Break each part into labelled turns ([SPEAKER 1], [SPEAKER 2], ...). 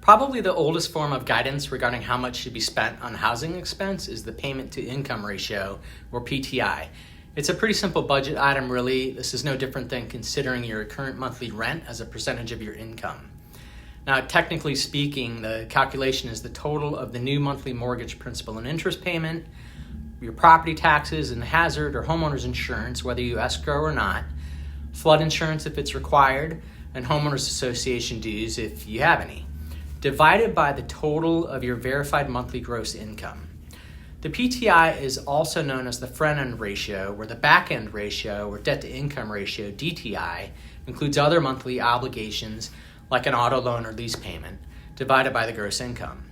[SPEAKER 1] Probably the oldest form of guidance regarding how much should be spent on housing expense is the payment to income ratio, or PTI. It's a pretty simple budget item, really. This is no different than considering your current monthly rent as a percentage of your income. Now, technically speaking, the calculation is the total of the new monthly mortgage principal and interest payment, your property taxes and hazard or homeowner's insurance, whether you escrow or not, flood insurance if it's required, and homeowners association dues if you have any, divided by the total of your verified monthly gross income. The PTI is also known as the front-end ratio, where the back-end ratio, or debt-to-income ratio, DTI, includes other monthly obligations like an auto loan or lease payment, divided by the gross income.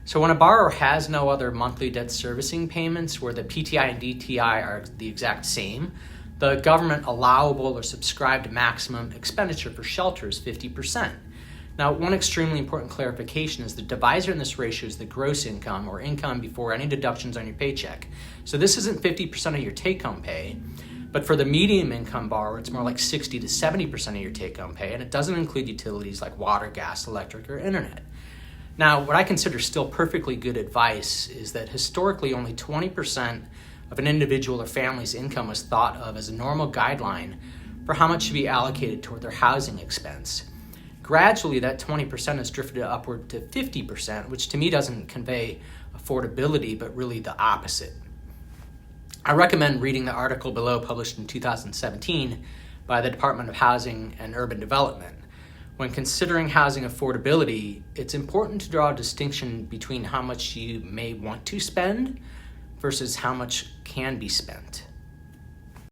[SPEAKER 1] So when a borrower has no other monthly debt servicing payments where the PTI and DTI are the exact same, the government allowable or subscribed maximum expenditure for shelter is 50%. Now, one extremely important clarification is the divisor in this ratio is the gross income, or income before any deductions on your paycheck. So this isn't 50% of your take-home pay, but for the medium income borrower, it's more like 60 to 70% of your take-home pay, and it doesn't include utilities like water, gas, electric, or internet. Now, what I consider still perfectly good advice is that historically only 20% of an individual or family's income was thought of as a normal guideline for how much should be allocated toward their housing expense. Gradually, that 20% has drifted upward to 50%, which to me doesn't convey affordability, but really the opposite. I recommend reading the article below, published in 2017 by the Department of Housing and Urban Development. When considering housing affordability, it's important to draw a distinction between how much you may want to spend versus how much can be spent.